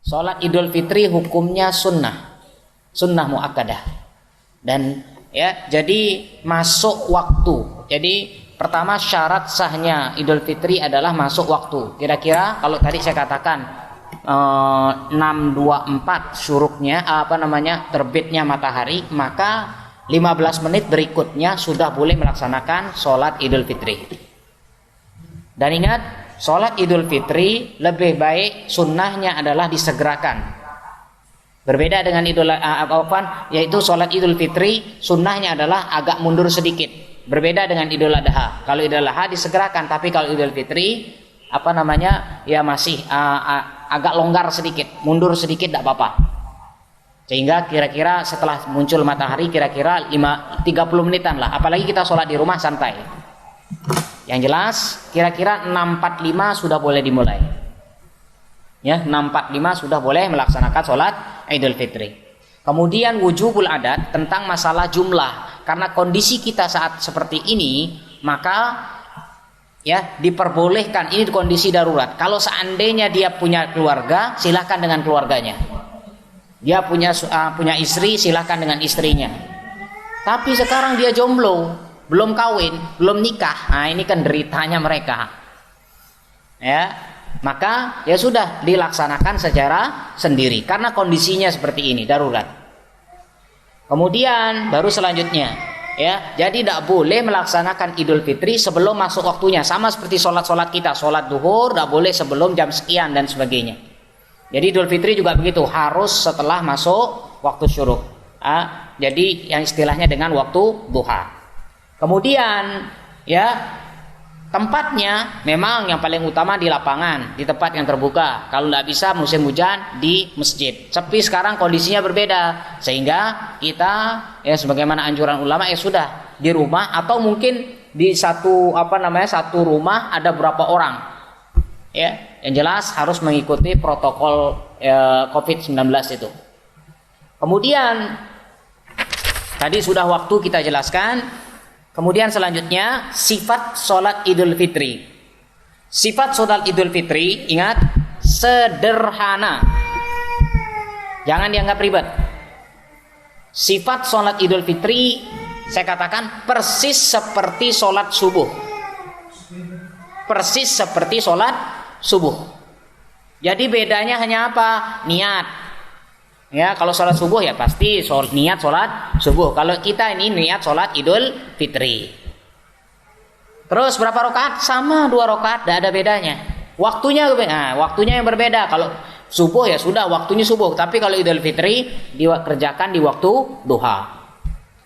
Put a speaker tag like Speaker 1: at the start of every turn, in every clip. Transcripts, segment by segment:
Speaker 1: Sholat Idul Fitri hukumnya sunnah muakkadah. Dan ya, jadi masuk waktu. Jadi pertama syarat sahnya Idul Fitri adalah masuk waktu. Kira-kira kalau tadi saya katakan 6.24 syuruknya terbitnya matahari, maka 15 menit berikutnya sudah boleh melaksanakan sholat Idul Fitri. Dan ingat, sholat Idul Fitri lebih baik sunnahnya adalah disegerakan. Berbeda dengan yaitu sholat Idul Fitri sunnahnya adalah agak mundur sedikit. Berbeda dengan Idul Adha. Kalau Idul Adha disegerakan, tapi kalau Idul Fitri ya masih agak longgar sedikit, mundur sedikit tidak apa-apa. Sehingga kira-kira setelah muncul matahari kira-kira 30 menitan lah. Apalagi kita sholat di rumah santai. Yang jelas kira-kira 6.45 sudah boleh dimulai. Ya, 6.45 sudah boleh melaksanakan sholat Idul Fitri. Kemudian wujubul adat tentang masalah jumlah. Karena kondisi kita saat seperti ini, maka ya diperbolehkan, ini kondisi darurat. Kalau seandainya dia punya keluarga, silahkan dengan keluarganya. Dia punya istri, silahkan dengan istrinya. Tapi sekarang dia jomblo, belum kawin, belum nikah. Nah, ini kan deritanya mereka. Ya, maka ya sudah dilaksanakan secara sendiri karena kondisinya seperti ini, darurat. Kemudian baru selanjutnya, ya, jadi tidak boleh melaksanakan Idul Fitri sebelum masuk waktunya. Sama seperti sholat kita, sholat duhur tidak boleh sebelum jam sekian dan sebagainya. Jadi Idul Fitri juga begitu, harus setelah masuk waktu syuruk. Jadi yang istilahnya dengan waktu duha. Kemudian ya, tempatnya memang yang paling utama di lapangan, di tempat yang terbuka. Kalau tidak bisa musim hujan, di masjid. Tapi sekarang kondisinya berbeda, sehingga kita ya sebagaimana anjuran ulama ya sudah di rumah, atau mungkin di satu rumah ada berapa orang. Ya, yang jelas harus mengikuti protokol COVID-19 itu. Kemudian tadi sudah waktu kita jelaskan. Kemudian selanjutnya sifat sholat Idul Fitri. Sifat sholat Idul Fitri, ingat, sederhana. Jangan dianggap ribet. Sifat sholat Idul Fitri, saya katakan persis seperti sholat subuh. Persis seperti sholat subuh. Jadi bedanya hanya apa? Niat. Ya, kalau sholat subuh ya pasti niat sholat subuh. Kalau kita ini niat sholat Idul Fitri. Terus berapa rakaat? Sama 2 rakaat, tidak ada bedanya. Waktunya yang berbeda. Kalau subuh ya sudah waktunya subuh. Tapi kalau Idul Fitri dikerjakan di waktu duha.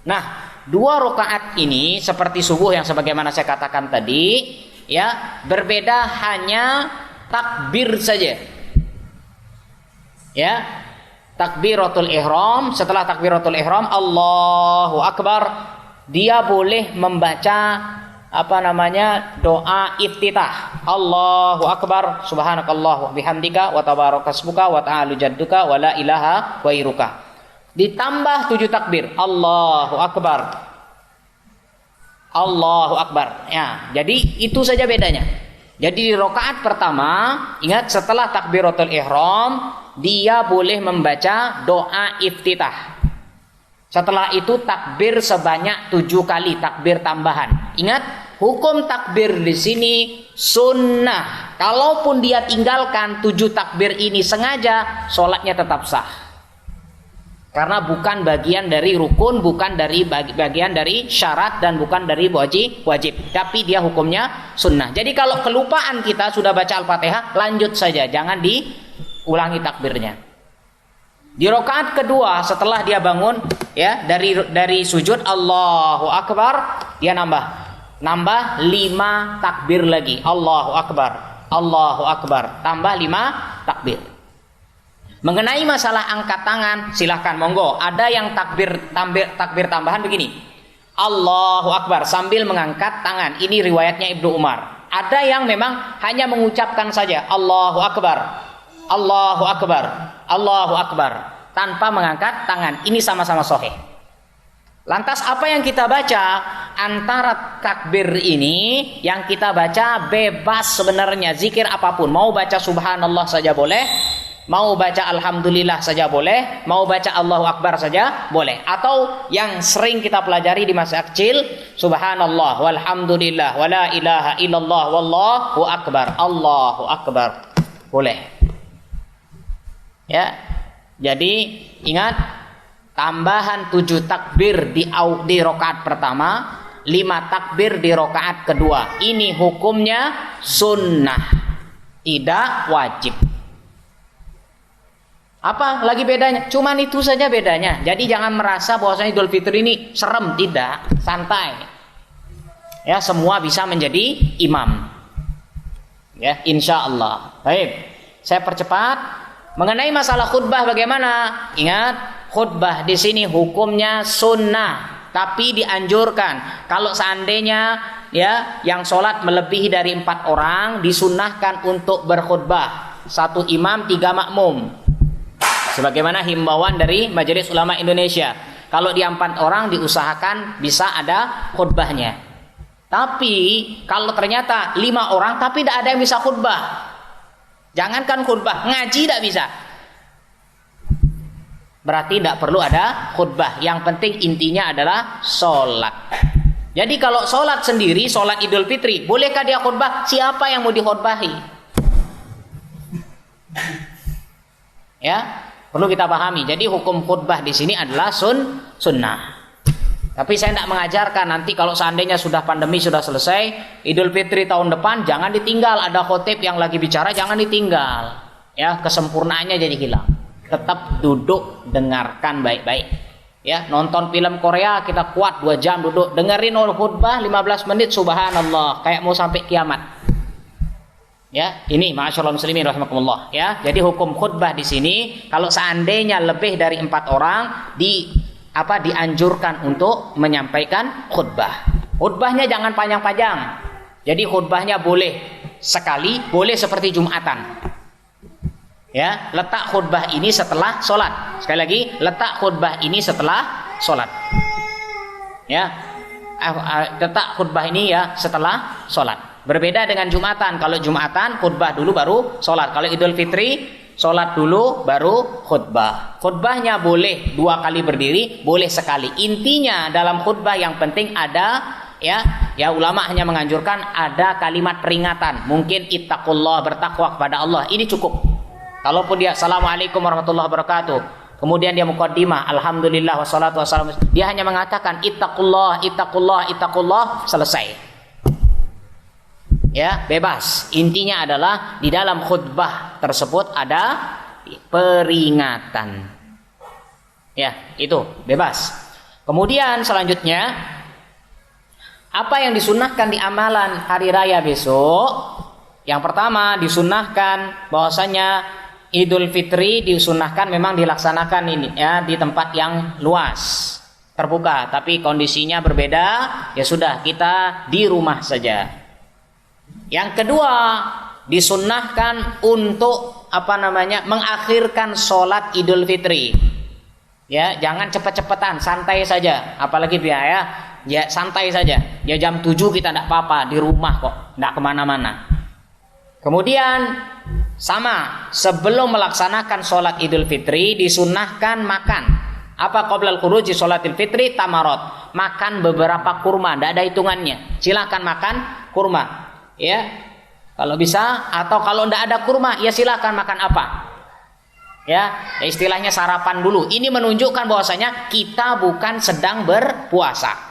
Speaker 1: Nah, 2 rakaat ini seperti subuh yang sebagaimana saya katakan tadi, ya, berbeda hanya takbir saja. Ya, takbiratul ihram. Setelah takbiratul ihram, Allahu Akbar, dia boleh membaca doa iftitah. Allahu Akbar, subhanakallah wa bihamdika wa tabarakasmuka wa ta'alu jadduka wa la ilaha ghairuka. Ditambah 7 takbir. Allahu Akbar. Allahu Akbar. Ya, jadi itu saja bedanya. Jadi di rakaat pertama, ingat, setelah takbiratul ihram, dia boleh membaca doa iftitah. Setelah itu takbir sebanyak 7 kali, takbir tambahan. Ingat, hukum takbir di sini sunnah. Kalaupun dia tinggalkan 7 takbir ini sengaja, sholatnya tetap sah. Karena bukan bagian dari rukun, bukan dari bagian dari syarat, dan bukan dari wajib. Tapi dia hukumnya sunnah. Jadi kalau kelupaan kita sudah baca Al-Fatihah, lanjut saja, jangan diulangi takbirnya. Di rakaat kedua setelah dia bangun ya dari sujud, Allahu Akbar, dia nambah 5 takbir lagi. Allahu Akbar, Allahu Akbar, tambah 5 takbir. Mengenai masalah angkat tangan, silahkan monggo. Ada yang takbir tambahan begini, Allahu Akbar sambil mengangkat tangan. Ini riwayatnya Ibnu Umar. Ada yang memang hanya mengucapkan saja Allahu Akbar, Allahu Akbar, Allahu Akbar, tanpa mengangkat tangan. Ini sama-sama sahih. Lantas apa yang kita baca? Antara takbir ini yang kita baca bebas sebenarnya, zikir apapun. Mau baca subhanallah saja boleh, Mau baca alhamdulillah saja boleh, mau baca Allahu Akbar saja boleh. Atau yang sering kita pelajari di masa kecil, subhanallah walhamdulillah wala ilaha illallah wallahu akbar, Allahu Akbar. Boleh. Ya. Jadi ingat, tambahan 7 takbir di rakaat pertama, 5 takbir di rakaat kedua. Ini hukumnya sunnah, tidak wajib. Apa lagi bedanya? Cuman itu saja bedanya. Jadi jangan merasa bahwasanya Idul Fitri ini serem, tidak, santai. Ya, semua bisa menjadi imam. Ya, insya Allah. Baik, saya percepat. Mengenai masalah khutbah bagaimana? Ingat, khutbah di sini hukumnya sunnah, tapi dianjurkan. Kalau seandainya ya yang sholat melebihi dari 4 orang, disunnahkan untuk berkhutbah. 1 imam 3 makmum. Sebagaimana himbauan dari Majelis Ulama Indonesia. Kalau dia 4 orang diusahakan bisa ada khutbahnya. Tapi kalau ternyata 5 orang tapi tidak ada yang bisa khutbah, jangankan khutbah, ngaji tidak bisa, berarti tidak perlu ada khutbah. Yang penting intinya adalah sholat. Jadi kalau sholat sendiri, sholat Idul Fitri, bolehkah dia khutbah? Siapa yang mau dikhutbahi? Ya, perlu kita pahami. Jadi hukum khutbah di sini adalah sunnah. Tapi saya tidak mengajarkan nanti kalau seandainya sudah pandemi sudah selesai, Idul Fitri tahun depan jangan ditinggal, ada khotib yang lagi bicara jangan ditinggal. Ya, kesempurnaannya jadi hilang. Tetap duduk, dengarkan baik-baik. Ya, nonton film Korea kita kuat 2 jam duduk, dengerin khutbah 15 menit, subhanallah, kayak mau sampai kiamat. Ya, ini ma'asyiral muslimin rahimakumullah. Ya, jadi hukum khutbah di sini kalau seandainya lebih dari 4 orang dianjurkan untuk menyampaikan khutbah. Khutbahnya jangan panjang-panjang. Jadi khutbahnya boleh sekali, boleh seperti Jumatan. Ya, letak khutbah ini setelah sholat. Sekali lagi, letak khutbah ini setelah sholat. Ya, letak khutbah ini ya setelah sholat. Berbeda dengan Jumatan. Kalau Jumatan khutbah dulu baru sholat. Kalau Idul Fitri sholat dulu baru khutbah. Khutbahnya boleh 2 kali berdiri, boleh sekali. Intinya dalam khutbah yang penting ada ya ulama hanya menganjurkan ada kalimat peringatan. Mungkin ittaqullah, bertakwa kepada Allah. Ini cukup. Kalaupun dia assalamualaikum warahmatullahi wabarakatuh, kemudian dia muqaddimah alhamdulillah wassalatu wassalamu, dia hanya mengatakan ittaqullah, ittaqullah, ittaqullah, selesai. Ya, bebas. Intinya adalah di dalam khutbah tersebut ada peringatan. Ya, itu bebas. Kemudian selanjutnya, apa yang disunnahkan di amalan hari raya besok? Yang pertama disunnahkan bahwasanya Idul Fitri disunnahkan memang dilaksanakan ini ya di tempat yang luas, terbuka, tapi kondisinya berbeda, ya sudah kita di rumah saja. Yang kedua, disunnahkan untuk mengakhirkan sholat Idul Fitri. Ya, jangan cepet-cepetan, santai saja. Apalagi biaya, ya santai saja. Ya jam 7 kita tidak apa-apa, di rumah kok, tidak kemana-mana. Kemudian sama, sebelum melaksanakan sholat Idul Fitri disunnahkan makan. Apa qoblal khuruji sholatil fitri? Tamarot, makan beberapa kurma, tidak ada hitungannya. Silakan makan kurma. Ya, kalau bisa, atau kalau tidak ada kurma, ya silakan makan apa? Ya, istilahnya sarapan dulu. Ini menunjukkan bahwasanya kita bukan sedang berpuasa.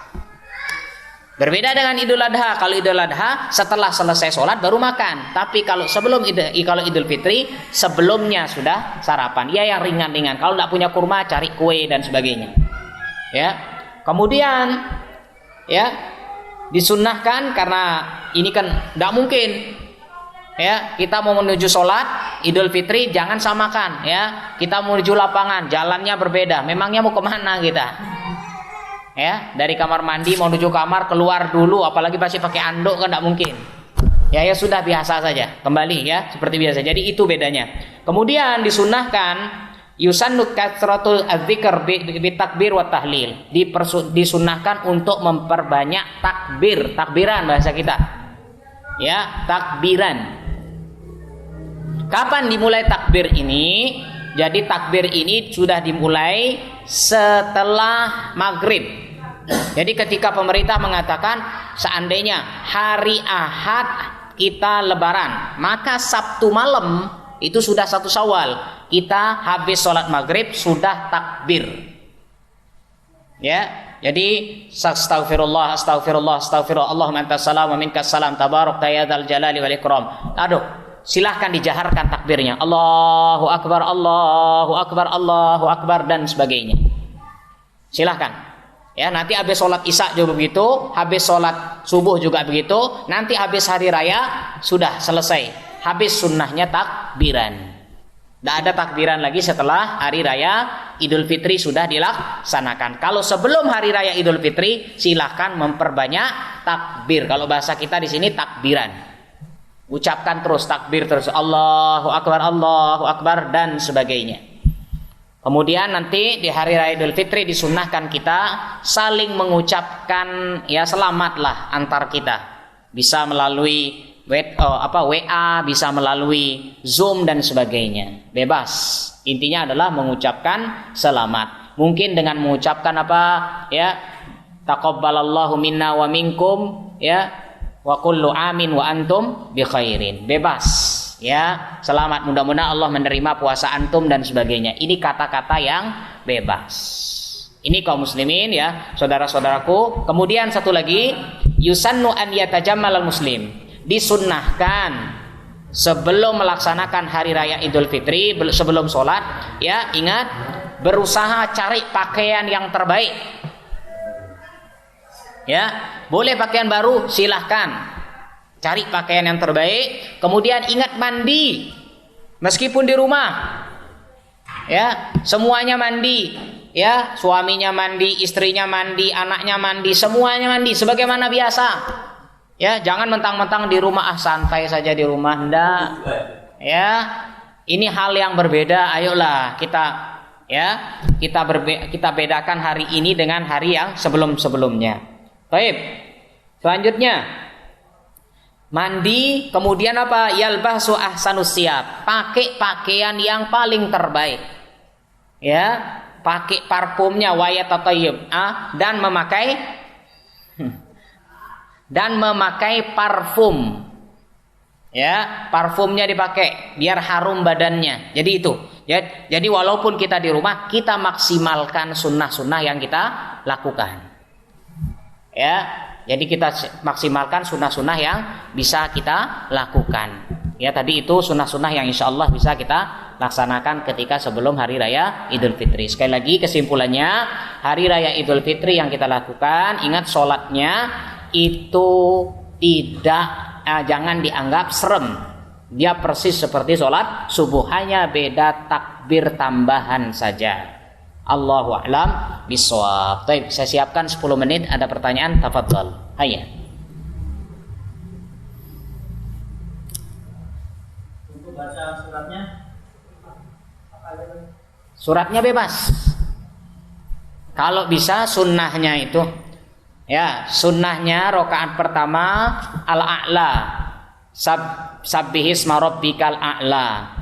Speaker 1: Berbeda dengan Idul Adha. Kalau Idul Adha setelah selesai sholat baru makan. Tapi kalau kalau Idul Fitri sebelumnya sudah sarapan. Ya yang ringan-ringan. Kalau tidak punya kurma cari kue dan sebagainya. Ya, kemudian ya disunnahkan karena ini kan tidak mungkin. Ya, kita mau menuju sholat Idul Fitri jangan samakan. Ya, kita mau menuju lapangan jalannya berbeda. Memangnya mau kemana kita? Ya, dari kamar mandi mau menuju kamar keluar dulu, apalagi masih pakai anduk kan tidak mungkin. Ya sudah biasa saja, kembali ya seperti biasa. Jadi itu bedanya. Kemudian disunnahkan yusannu katsratul adzikr bi takbir wa tahlil. Disunnahkan untuk memperbanyak takbiran bahasa kita. Ya, takbiran. Kapan dimulai takbir ini? Jadi takbir ini sudah dimulai setelah maghrib. Jadi ketika pemerintah mengatakan seandainya hari Ahad kita lebaran, maka Sabtu malam itu sudah 1 Syawal, kita habis sholat maghrib sudah takbir. Ya, jadi astagfirullah, astagfirullah, astagfirullah, Allahumma antas salam wa minkas salam, tabarak ya dzal jalali wal ikram. Aduh, silahkan dijaharkan takbirnya, Allahu akbar, Allahu akbar, Allahu akbar, dan sebagainya. Silahkan. Ya, nanti habis sholat isya juga begitu, habis sholat subuh juga begitu, nanti habis hari raya sudah selesai, habis sunnahnya takbiran. Tidak ada takbiran lagi setelah hari raya Idul Fitri sudah dilaksanakan. Kalau sebelum hari raya Idul Fitri, silahkan memperbanyak takbir. Kalau bahasa kita di sini takbiran. Ucapkan terus takbir terus, Allahu akbar, dan sebagainya. Kemudian nanti di hari raya Idul Fitri disunnahkan kita saling mengucapkan ya selamatlah antar kita. Bisa melalui WA, bisa melalui Zoom dan sebagainya. Bebas. Intinya adalah mengucapkan selamat. Mungkin dengan mengucapkan apa? Ya, taqabbalallahu minna wa minkum, ya, wa kullu amin wa antum bi khairin. Bebas. Ya, selamat, mudah-mudahan Allah menerima puasa antum dan sebagainya. Ini kata-kata yang bebas. Ini kaum muslimin ya, saudara-saudaraku. Kemudian satu lagi, yusannu an yatajammal muslim. Disunnahkan sebelum melaksanakan hari raya Idul Fitri, sebelum sholat, ya ingat, berusaha cari pakaian yang terbaik. Ya, boleh pakaian baru, silahkan. Cari pakaian yang terbaik. Kemudian ingat mandi, meskipun di rumah. Ya, semuanya mandi. Ya, suaminya mandi, istrinya mandi, anaknya mandi, semuanya mandi sebagaimana biasa. Ya, jangan mentang-mentang di rumah santai saja di rumah, enggak. Ya, ini hal yang berbeda. Ayolah kita bedakan hari ini dengan hari yang sebelum-sebelumnya. Baik. Selanjutnya mandi, kemudian apa? Yalbasu ahsanus siyab. Pakai pakaian yang paling terbaik. Ya, pakai parfumnya wayatatayyib, dan memakai parfum. Ya, parfumnya dipakai biar harum badannya. Jadi itu. Ya, jadi walaupun kita di rumah, kita maksimalkan sunnah-sunnah yang kita lakukan. Ya. Jadi kita maksimalkan sunnah-sunnah yang bisa kita lakukan. Ya, tadi itu sunnah-sunnah yang insya Allah bisa kita laksanakan ketika sebelum hari raya Idul Fitri. Sekali lagi kesimpulannya, hari raya Idul Fitri yang kita lakukan, ingat sholatnya itu jangan dianggap serem. Dia persis seperti sholat subuh, hanya beda takbir tambahan saja. Allahu a'lam bishawab. Baik, saya siapkan 10 menit. Ada pertanyaan? Tafadhal. Hayya.
Speaker 2: Untuk baca suratnya,
Speaker 1: suratnya bebas. Kalau bisa sunnahnya itu, ya sunnahnya rakaat pertama al-a'la, sabbihisma rabbikal a'la.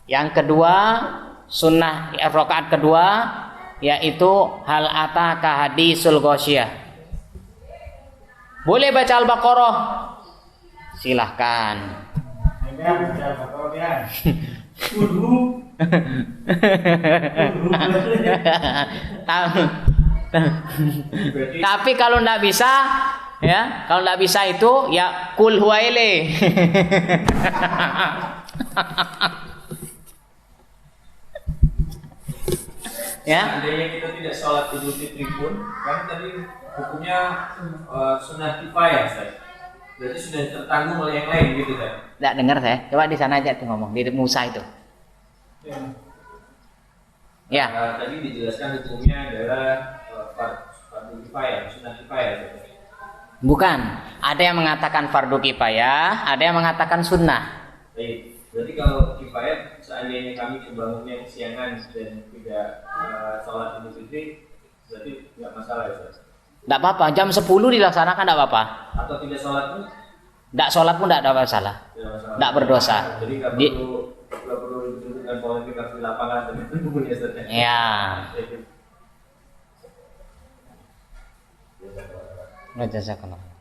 Speaker 1: Yang kedua sunnah rakaat kedua yaitu hal ataka hadisul ghasyiyah. Boleh baca Al-Baqarah? Silahkan. Tapi kalau tidak bisa, ya kalau tidak bisa itu ya kul huwaile. Ya.
Speaker 2: Seandainya kita tidak sholat Idul Fitri pun, kan tadi hukumnya sunnah kifayah, Ustaz. Berarti sudah tertanggung oleh yang lain gitu kan?
Speaker 1: Tidak dengar saya. Coba di sana aja tuh ngomong di Musa itu. Ya.
Speaker 2: Tadi dijelaskan hukumnya adalah fardu kifayah, sunnah kifayah.
Speaker 1: Bukan. Ada yang mengatakan fardu kifayah, ada yang mengatakan sunnah.
Speaker 2: Baik. Berarti kalau kifayah, seandainya kami bangunnya kesiangan dan tidak sholat Idul Fitri, berarti tidak masalah ya, Ustaz?
Speaker 1: Tidak apa-apa, jam 10 dilaksanakan tidak apa-apa.
Speaker 2: Atau tidak sholat pun?
Speaker 1: Tidak sholat pun tidak ada masalah, tidak berdosa.
Speaker 2: Jadi nggak perlu ditentukan polemik harus di lapangan dan itu punya Ustaz.
Speaker 1: Ya. Jazakallah.